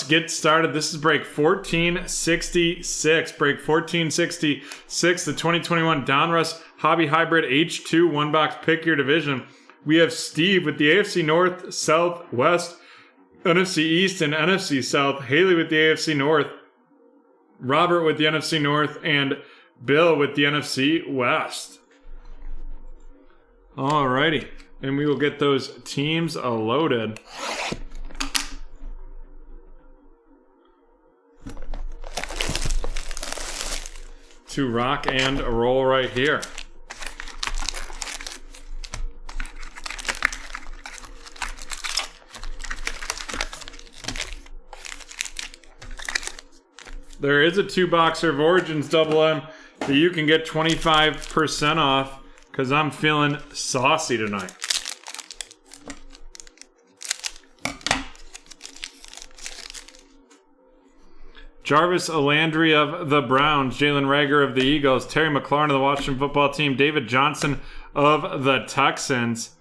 get started. This is break 1466. Break 1466, the 2021 Donruss Hobby Hybrid H2 one-box pick your division. We have Steve with the AFC North, South, West, NFC East, and NFC South. Haley with the AFC North, Robert with the NFC North, and Bill with the NFC West. Alrighty, and we will get those teams loaded. To rock and roll right here. There is a 2-boxer of Origins Double M that you can get 25% off because I'm feeling saucy tonight. Jarvis Landry of the Browns, Jalen Reagor of the Eagles, Terry McLaurin of the Washington Football Team, David Johnson of the Texans.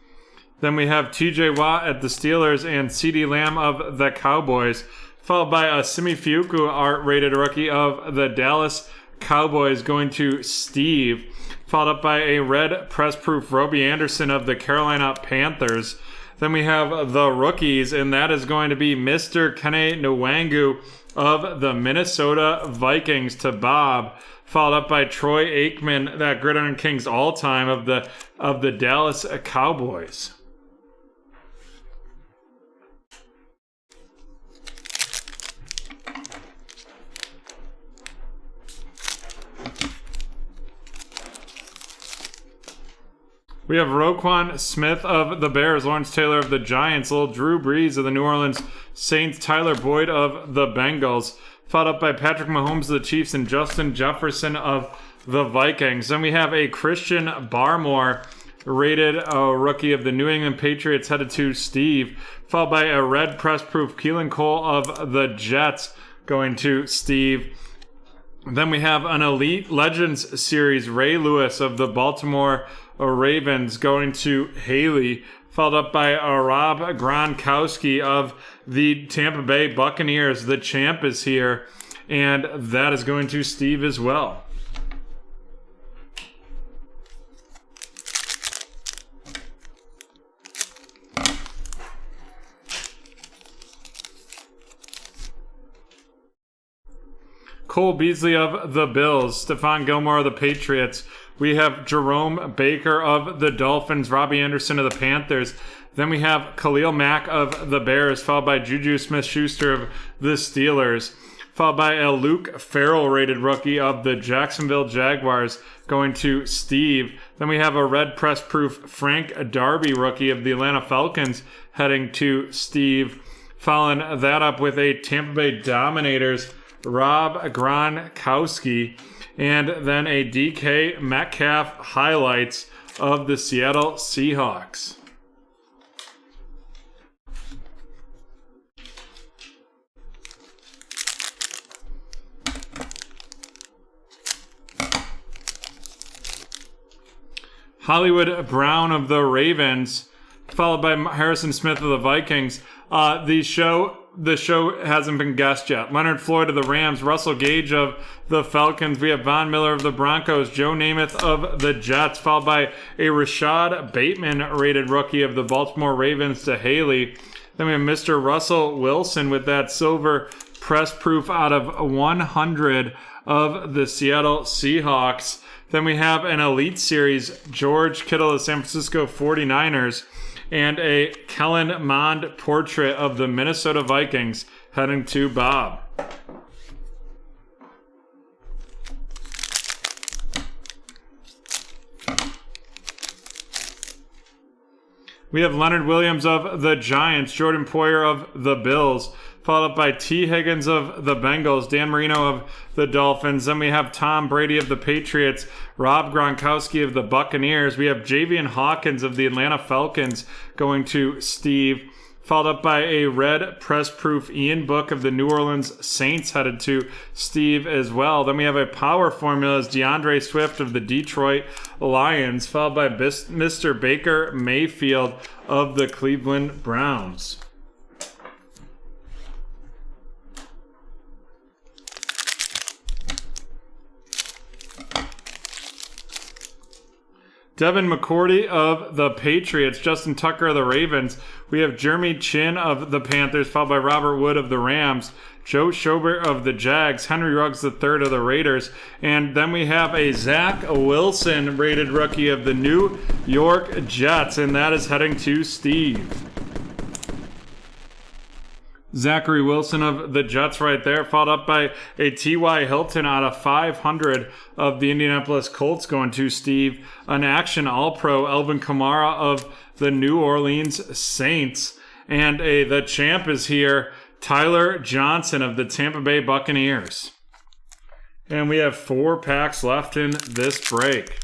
Then we have TJ Watt at the Steelers and CeeDee Lamb of the Cowboys, followed by a Simi Fiuku art-rated rookie of the Dallas Cowboys going to Steve, followed up by a red press-proof Robbie Anderson of the Carolina Panthers. Then we have the rookies, and that is going to be Mr. Kene Nwangu of the Minnesota Vikings to Bob, followed up by Troy Aikman, that Gridiron Kings all-time of the Dallas Cowboys. We have Roquan Smith of the Bears, Lawrence Taylor of the Giants, little Drew Brees of the New Orleans Saints, Tyler Boyd of the Bengals, followed up by Patrick Mahomes of the Chiefs and Justin Jefferson of the Vikings. Then we have a Christian Barmore, rated rookie of the New England Patriots, headed to Steve, followed by a red press-proof Keelan Cole of the Jets going to Steve. Then we have an Elite Legends Series, Ray Lewis of the Baltimore Ravens going to Haley, followed up by Rob Gronkowski of the Tampa Bay Buccaneers. The champ is here, and that is going to Steve as well. Cole Beasley of the Bills, Stephon Gilmore of the Patriots. We have Jerome Baker of the Dolphins, Robbie Anderson of the Panthers. Then we have Khalil Mack of the Bears, followed by Juju Smith-Schuster of the Steelers, followed by a Luke Farrell rated rookie of the Jacksonville Jaguars going to Steve. Then we have a red press-proof Frank Darby rookie of the Atlanta Falcons heading to Steve. Following that up with a Tampa Bay Dominators, Rob Gronkowski, and then a DK Metcalf highlights of the Seattle Seahawks. Hollywood Brown of the Ravens, followed by Harrison Smith of the Vikings. The show hasn't been guessed yet. Leonard Floyd of the Rams, Russell Gage of the Falcons. We have Von Miller of the Broncos, Joe Namath of the Jets, followed by a Rashad Bateman rated rookie of the Baltimore Ravens to Haley. Then we have Mr. Russell Wilson with that silver press proof out of 100 of the Seattle Seahawks. Then we have an Elite Series, George Kittle of the San Francisco 49ers, and a Kellen Mond portrait of the Minnesota Vikings heading to Bob. We have Leonard Williams of the Giants, Jordan Poyer of the Bills, followed up by T. Higgins of the Bengals, Dan Marino of the Dolphins. Then we have Tom Brady of the Patriots, Rob Gronkowski of the Buccaneers. We have Javian Hawkins of the Atlanta Falcons going to Steve, followed up by a red press-proof Ian Book of the New Orleans Saints headed to Steve as well. Then we have a power formula as DeAndre Swift of the Detroit Lions, followed by Mr. Baker Mayfield of the Cleveland Browns. Devin McCourty of the Patriots, Justin Tucker of the Ravens. We have Jeremy Chin of the Panthers, followed by Robert Wood of the Rams, Joe Schobert of the Jags, Henry Ruggs III of the Raiders, and then we have a Zach Wilson rated rookie of the New York Jets, and that is heading to Steve. Zachary Wilson of the Jets right there, followed up by a T.Y. Hilton out of 500 of the Indianapolis Colts going to Steve. An action All-Pro, Elvin Kamara of the New Orleans Saints. And the champ is here, Tyler Johnson of the Tampa Bay Buccaneers. And we have 4 packs left in this break.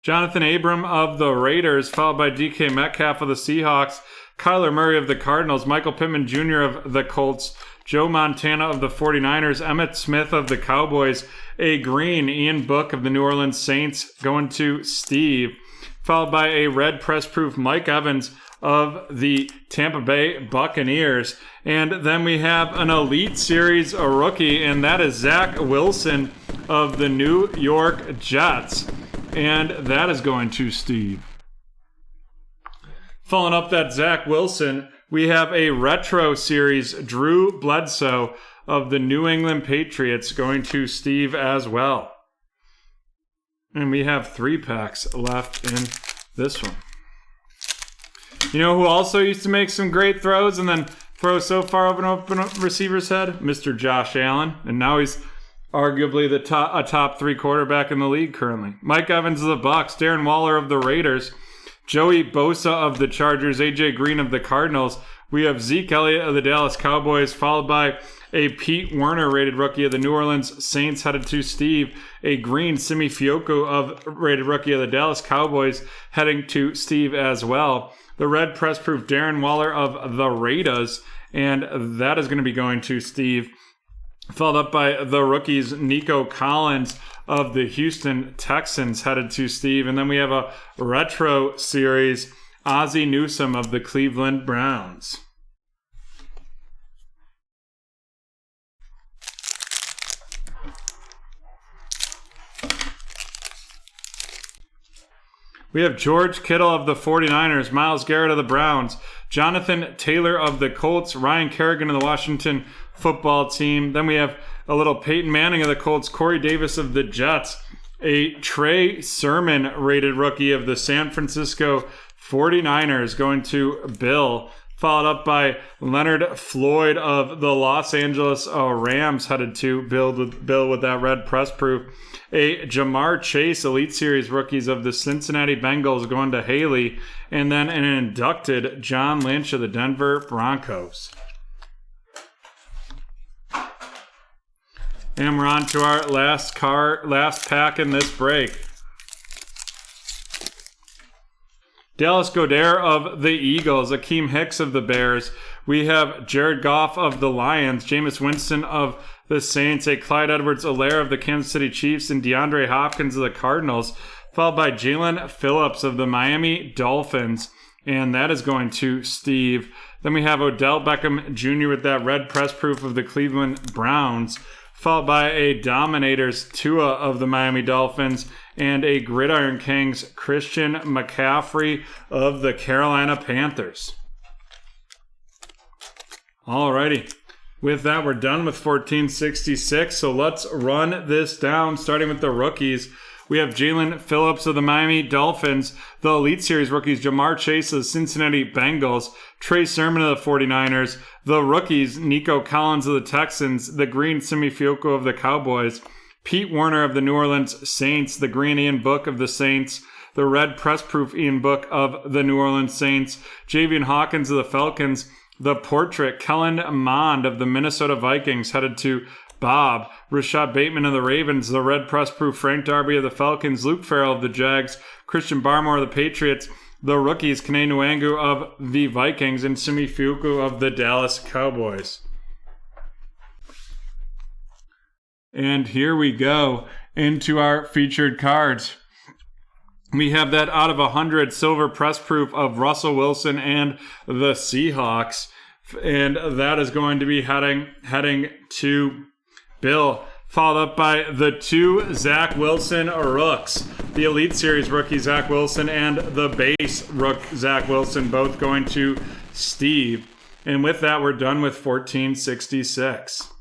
Jonathan Abram of the Raiders, followed by DK Metcalf of the Seahawks, Kyler Murray of the Cardinals, Michael Pittman Jr. of the Colts, Joe Montana of the 49ers, Emmitt Smith of the Cowboys, a green Ian Book of the New Orleans Saints going to Steve, followed by a red press proof Mike Evans of the Tampa Bay Buccaneers. And then we have an Elite Series rookie, and that is Zach Wilson of the New York Jets. And that is going to Steve. Following up that Zach Wilson, we have a Retro Series Drew Bledsoe of the New England Patriots going to Steve as well. And we have 3 packs left in this one. You know who also used to make some great throws and then throw so far over an open receiver's head? Mr. Josh Allen. And now he's arguably a top 3 quarterback in the league currently. Mike Evans of the Bucs, Darren Waller of the Raiders, Joey Bosa of the Chargers, AJ Green of the Cardinals. We have Zeke Elliott of the Dallas Cowboys, followed by a Pete Werner rated rookie of the New Orleans Saints headed to Steve. A green Simi Fioco of rated rookie of the Dallas Cowboys heading to Steve as well. The red press proof Darren Waller of the Raiders, and that is going to be going to Steve. Followed up by the rookies Nico Collins of the Houston Texans headed to Steve. And then we have a Retro Series Ozzie Newsome of the Cleveland Browns. We have George Kittle of the 49ers, Myles Garrett of the Browns, Jonathan Taylor of the Colts, Ryan Kerrigan of the Washington Football Team. Then we have a little Peyton Manning of the Colts, Corey Davis of the Jets, a Trey Sermon rated rookie of the San Francisco 49ers going to Bill, followed up by Leonard Floyd of the Los Angeles Rams headed to Bill with that red press proof. A Jamar Chase Elite Series rookies of the Cincinnati Bengals going to Haley, and then an inducted John Lynch of the Denver Broncos. And we're on to our last pack in this break. Dallas Goedert of the Eagles, Akeem Hicks of the Bears. We have Jared Goff of the Lions, Jameis Winston of the Saints, a Clyde Edwards-Helaire of the Kansas City Chiefs, and DeAndre Hopkins of the Cardinals, followed by Jalen Phillips of the Miami Dolphins, and that is going to Steve. Then we have Odell Beckham Jr. with that red press proof of the Cleveland Browns, followed by a Dominators Tua of the Miami Dolphins, and a Gridiron Kings Christian McCaffrey of the Carolina Panthers. Alrighty. With that, we're done with 1466, so let's run this down, starting with the rookies. We have Jalen Phillips of the Miami Dolphins, the Elite Series rookies Jamar Chase of the Cincinnati Bengals, Trey Sermon of the 49ers, the rookies Nico Collins of the Texans, the green Simi Fioco of the Cowboys, Pete Werner of the New Orleans Saints, the green Ian Book of the Saints, the red press proof Ian Book of the New Orleans Saints, Javian Hawkins of the Falcons, the portrait Kellen Mond of the Minnesota Vikings headed to Bob, Rashad Bateman of the Ravens, the red press proof Frank Darby of the Falcons, Luke Farrell of the Jags, Christian Barmore of the Patriots, the rookies Kene Nwangu of the Vikings, and Simi Fioco of the Dallas Cowboys. And here we go into our featured cards. We have that out of 100 silver press proof of Russell Wilson and the Seahawks. And that is going to be heading to Bill, followed up by the 2 Zach Wilson rooks. The Elite Series rookie Zach Wilson and the base rook Zach Wilson, both going to Steve. And with that, we're done with 1466.